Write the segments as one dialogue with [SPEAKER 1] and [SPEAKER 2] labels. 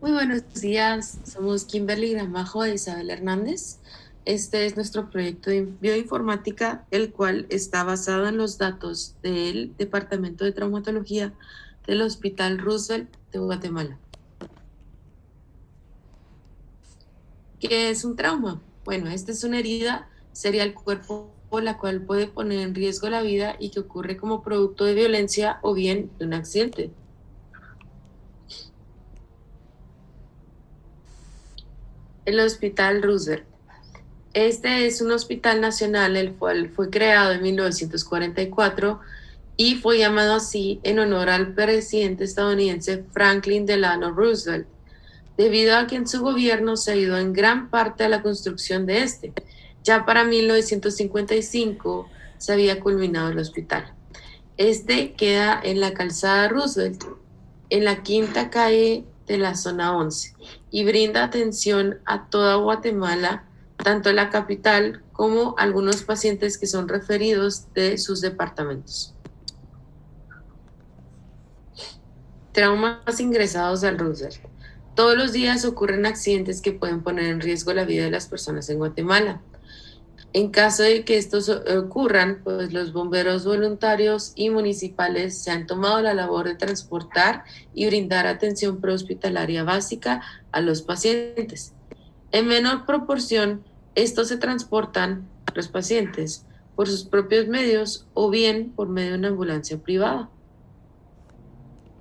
[SPEAKER 1] Muy buenos días, somos Kimberly Gramajo e Isabel Hernández. Este es nuestro proyecto de bioinformática, el cual está basado en los datos del Departamento de Traumatología del Hospital Roosevelt de Guatemala. ¿Qué es un trauma? Bueno, esta es una herida sería el cuerpo, la cual puede poner en riesgo la vida y que ocurre como producto de violencia o bien de un accidente. El Hospital Roosevelt. Este es un hospital nacional, el cual fue creado en 1944 y fue llamado así en honor al presidente estadounidense Franklin Delano Roosevelt, debido a que en su gobierno se ayudó en gran parte a la construcción de este. Ya para 1955 se había culminado el hospital. Este queda en la calzada Roosevelt, en la quinta calle de la zona 11, y brinda atención a toda Guatemala, tanto la capital como algunos pacientes que son referidos de sus departamentos. Traumas ingresados al Roosevelt. Todos los días ocurren accidentes que pueden poner en riesgo la vida de las personas en Guatemala. En caso de que estos ocurran, pues los bomberos voluntarios y municipales se han tomado la labor de transportar y brindar atención prehospitalaria básica a los pacientes. En menor proporción, estos se transportan, los pacientes, por sus propios medios o bien por medio de una ambulancia privada.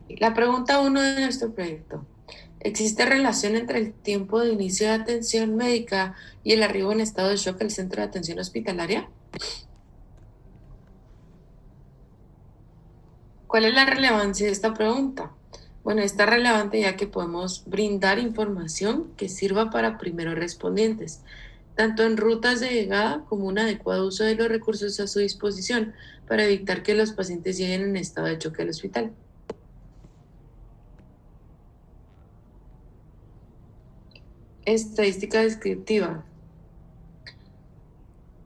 [SPEAKER 1] La pregunta 1 de nuestro proyecto. ¿Existe relación entre el tiempo de inicio de atención médica y el arribo en estado de shock al centro de atención hospitalaria? ¿Cuál es la relevancia de esta pregunta? Bueno, está relevante ya que podemos brindar información que sirva para primeros respondientes, tanto en rutas de llegada como un adecuado uso de los recursos a su disposición para evitar que los pacientes lleguen en estado de choque al hospital. Estadística descriptiva.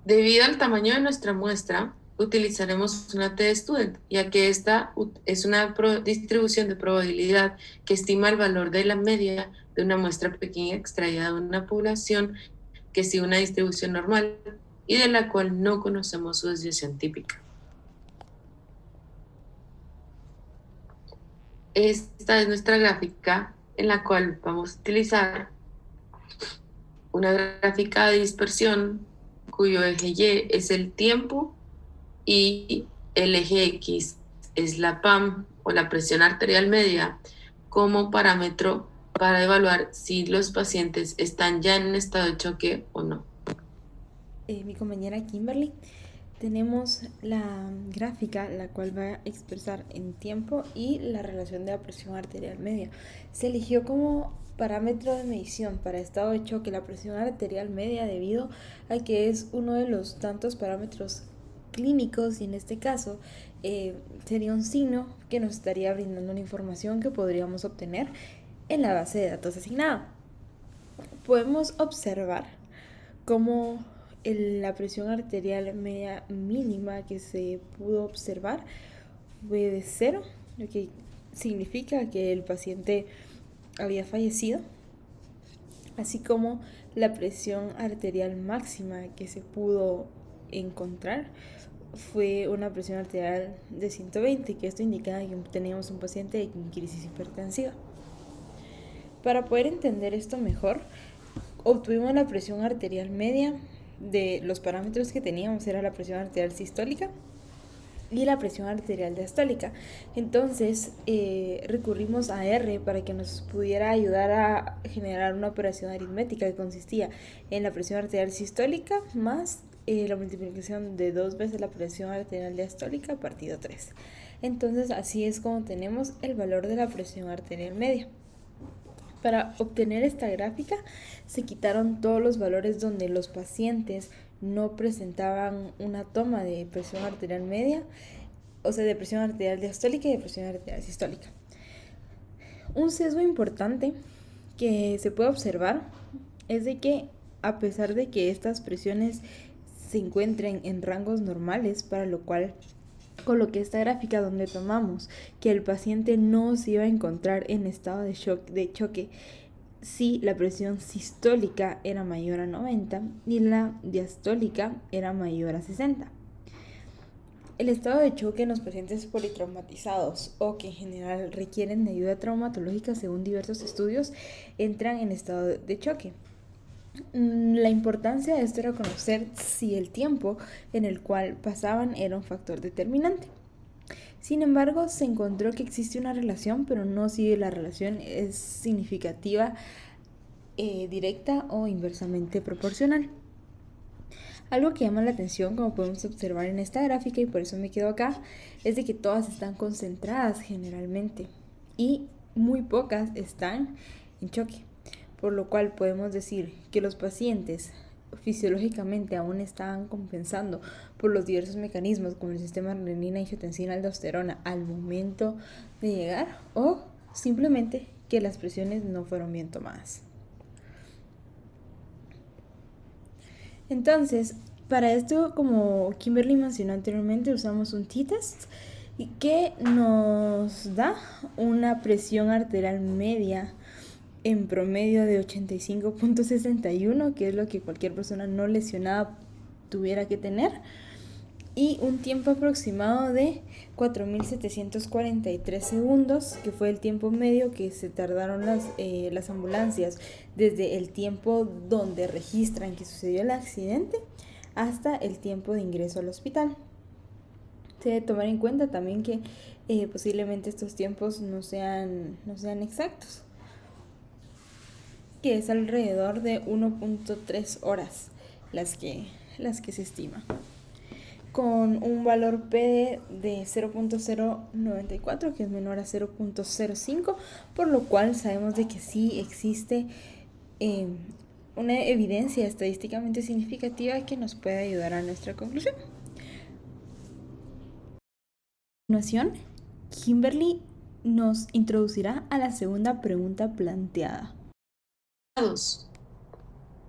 [SPEAKER 1] Debido al tamaño de nuestra muestra, utilizaremos una t-student, ya que esta es una distribución de probabilidad que estima el valor de la media de una muestra pequeña extraída de una población que sigue una distribución normal y de la cual no conocemos su desviación típica. Esta es nuestra gráfica en la cual vamos a utilizar una gráfica de dispersión cuyo eje Y es el tiempo y el eje X es la PAM o la presión arterial media como parámetro para evaluar si los pacientes están ya en un estado de choque o no.
[SPEAKER 2] Mi compañera Kimberly, tenemos la gráfica la cual va a expresar en tiempo y la relación de la presión arterial media. Se eligió como parámetro de medición para estado de choque la presión arterial media debido a que es uno de los tantos parámetros clínicos y en este caso sería un signo que nos estaría brindando una información que podríamos obtener en la base de datos asignada. Podemos observar cómo la presión arterial media mínima que se pudo observar fue de 0, lo que significa que el paciente había fallecido, así como la presión arterial máxima que se pudo encontrar fue una presión arterial de 120, que esto indicaba que teníamos un paciente en crisis hipertensiva. Para poder entender esto mejor, obtuvimos la presión arterial media de los parámetros que teníamos, era la presión arterial sistólica y la presión arterial diastólica. Entonces recurrimos a R para que nos pudiera ayudar a generar una operación aritmética que consistía en la presión arterial sistólica más la multiplicación de 2 veces la presión arterial diastólica partido 3. Entonces así es como tenemos el valor de la presión arterial media. Para obtener esta gráfica se quitaron todos los valores donde los pacientes no presentaban una toma de presión arterial media, o sea, de presión arterial diastólica y de presión arterial sistólica. Un sesgo importante que se puede observar es de que a pesar de que estas presiones se encuentren en rangos normales, para lo cual coloqué esta gráfica donde tomamos que el paciente no se iba a encontrar en estado de choque si la presión sistólica era mayor a 90 y la diastólica era mayor a 60. El estado de choque en los pacientes politraumatizados o que en general requieren de ayuda traumatológica según diversos estudios entran en estado de choque. La importancia de esto era conocer si el tiempo en el cual pasaban era un factor determinante. Sin embargo, se encontró que existe una relación, pero no si la relación es significativa, directa o inversamente proporcional. Algo que llama la atención, como podemos observar en esta gráfica, y por eso me quedo acá, es de que todas están concentradas generalmente y muy pocas están en choque, por lo cual podemos decir que los pacientes fisiológicamente aún estaban compensando por los diversos mecanismos como el sistema renina, angiotensina, aldosterona al momento de llegar, o simplemente que las presiones no fueron bien tomadas. Entonces, para esto, como Kimberly mencionó anteriormente, usamos un t-test que nos da una presión arterial media en promedio de 85.61, que es lo que cualquier persona no lesionada tuviera que tener, y un tiempo aproximado de 4.743 segundos, que fue el tiempo medio que se tardaron las ambulancias desde el tiempo donde registran que sucedió el accidente hasta el tiempo de ingreso al hospital. Se debe tomar en cuenta también que posiblemente estos tiempos no sean exactos, que es alrededor de 1.3 horas las que se estima, con un valor P de 0.094, que es menor a 0.05, por lo cual sabemos de que sí existe una evidencia estadísticamente significativa que nos puede ayudar a nuestra conclusión. A continuación, Kimberly nos introducirá a la segunda pregunta planteada.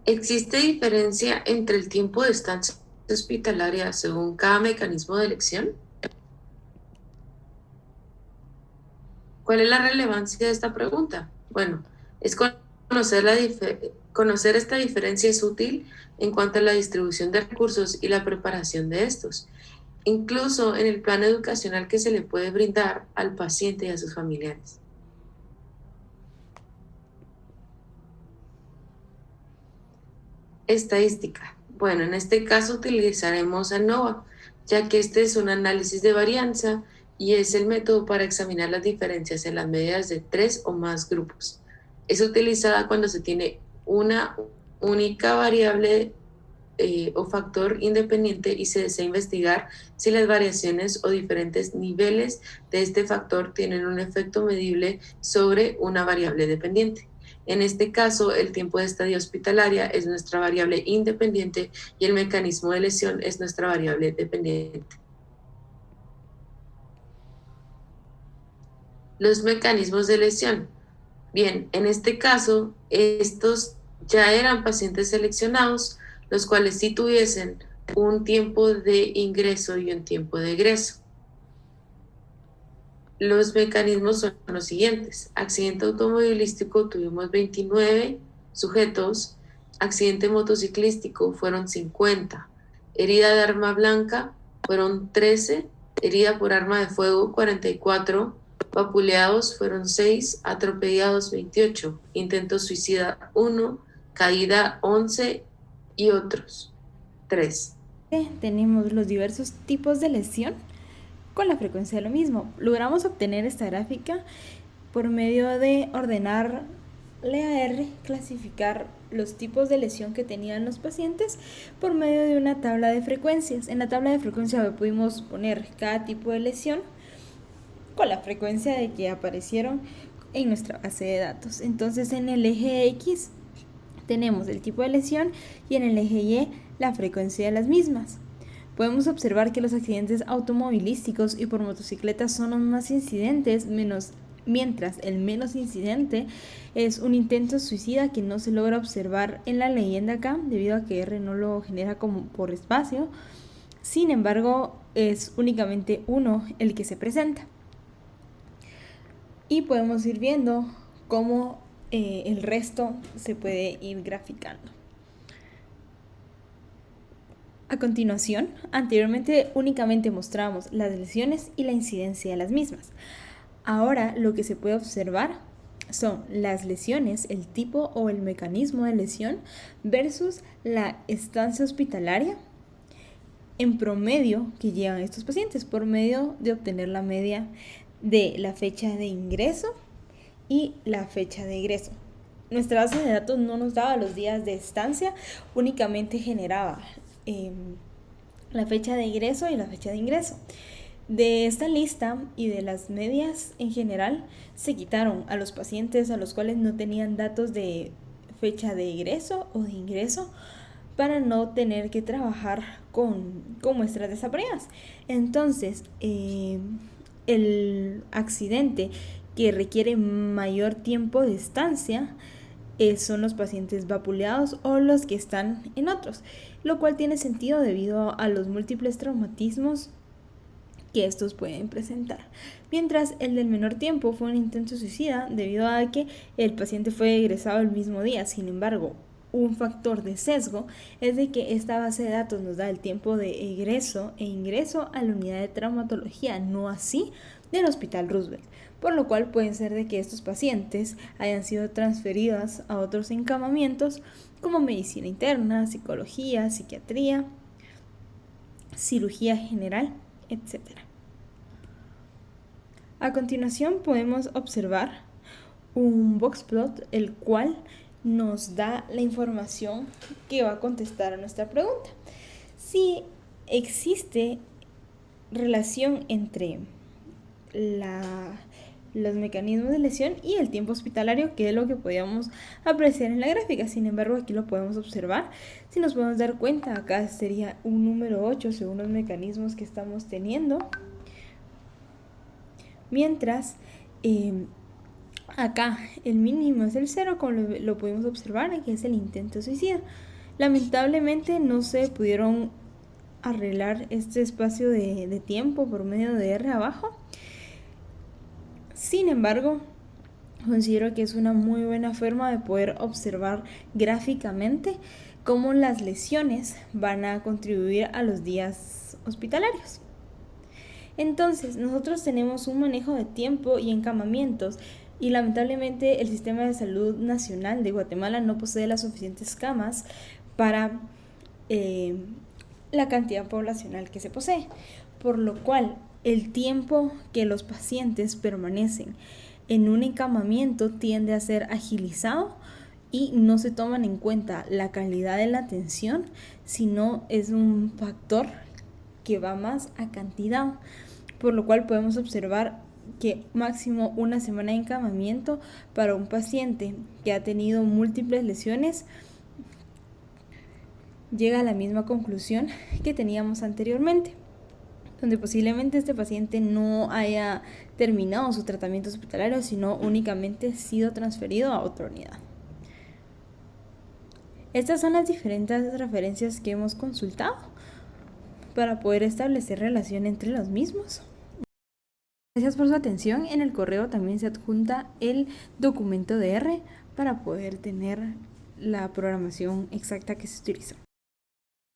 [SPEAKER 1] ¿Existe diferencia entre el tiempo de estancia hospitalaria según cada mecanismo de elección? ¿Cuál es la relevancia de esta pregunta? Bueno, es conocer esta diferencia es útil en cuanto a la distribución de recursos y la preparación de estos, incluso en el plan educacional que se le puede brindar al paciente y a sus familiares. Estadística. Bueno, en este caso utilizaremos ANOVA, ya que este es un análisis de varianza y es el método para examinar las diferencias en las medidas de 3 o más grupos. Es utilizada cuando se tiene una única variable o factor independiente y se desea investigar si las variaciones o diferentes niveles de este factor tienen un efecto medible sobre una variable dependiente. En este caso, el tiempo de estadía hospitalaria es nuestra variable independiente y el mecanismo de lesión es nuestra variable dependiente. Los mecanismos de lesión. Bien, en este caso, estos ya eran pacientes seleccionados, los cuales sí tuviesen un tiempo de ingreso y un tiempo de egreso. Los mecanismos son los siguientes. Accidente automovilístico tuvimos 29 sujetos, accidente motociclístico fueron 50, herida de arma blanca fueron 13, herida por arma de fuego 44, vapuleados fueron 6, atropellados 28, intento suicida 1, caída 11 y otros 3.
[SPEAKER 2] Tenemos los diversos tipos de lesión con la frecuencia de lo mismo. Logramos obtener esta gráfica por medio de ordenar LEAR, clasificar los tipos de lesión que tenían los pacientes por medio de una tabla de frecuencias. En la tabla de frecuencia pudimos poner cada tipo de lesión con la frecuencia de que aparecieron en nuestra base de datos. Entonces, en el eje X tenemos el tipo de lesión y en el eje Y la frecuencia de las mismas. Podemos observar que los accidentes automovilísticos y por motocicletas son los más incidentes, mientras el menos incidente es un intento suicida que no se logra observar en la leyenda acá, debido a que R no lo genera como por espacio. Sin embargo, es únicamente uno el que se presenta. Y podemos ir viendo cómo el resto se puede ir graficando. A continuación, anteriormente únicamente mostrábamos las lesiones y la incidencia de las mismas. Ahora lo que se puede observar son las lesiones, el tipo o el mecanismo de lesión versus la estancia hospitalaria en promedio que llevan estos pacientes por medio de obtener la media de la fecha de ingreso y la fecha de egreso. Nuestra base de datos no nos daba los días de estancia, únicamente generaba la fecha de egreso y la fecha de ingreso. De esta lista y de las medias en general se quitaron a los pacientes a los cuales no tenían datos de fecha de egreso o de ingreso para no tener que trabajar con muestras desaparecidas. Entonces, el accidente que requiere mayor tiempo de estancia son los pacientes vapuleados o los que están en otros, lo cual tiene sentido debido a los múltiples traumatismos que estos pueden presentar. Mientras el del menor tiempo fue un intento suicida debido a que el paciente fue egresado el mismo día. Sin embargo, un factor de sesgo es de que esta base de datos nos da el tiempo de egreso e ingreso a la unidad de traumatología, no así del Hospital Roosevelt, por lo cual pueden ser de que estos pacientes hayan sido transferidos a otros encamamientos como medicina interna, psicología, psiquiatría, cirugía general, etc. A continuación podemos observar un boxplot el cual nos da la información que va a contestar a nuestra pregunta. Si existe relación entre los mecanismos de lesión y el tiempo hospitalario, que es lo que podíamos apreciar en la gráfica. Sin embargo, aquí lo podemos observar. Si nos podemos dar cuenta, acá sería un número 8 según los mecanismos que estamos teniendo. Mientras acá el mínimo es el 0, como lo pudimos observar, que es el intento suicida. Lamentablemente no se pudieron arreglar este espacio de tiempo por medio de R abajo. Sin embargo, considero que es una muy buena forma de poder observar gráficamente cómo las lesiones van a contribuir a los días hospitalarios. Entonces, nosotros tenemos un manejo de tiempo y encamamientos y lamentablemente el Sistema de Salud Nacional de Guatemala no posee las suficientes camas para la cantidad poblacional que se posee, por lo cual el tiempo que los pacientes permanecen en un encamamiento tiende a ser agilizado y no se toman en cuenta la calidad de la atención, sino es un factor que va más a cantidad, por lo cual podemos observar que máximo una semana de encamamiento para un paciente que ha tenido múltiples lesiones llega a la misma conclusión que teníamos anteriormente, donde posiblemente este paciente no haya terminado su tratamiento hospitalario, sino únicamente sido transferido a otra unidad. Estas son las diferentes referencias que hemos consultado para poder establecer relación entre los mismos. Gracias por su atención. En el correo también se adjunta el documento de R para poder tener la programación exacta que se utilizó.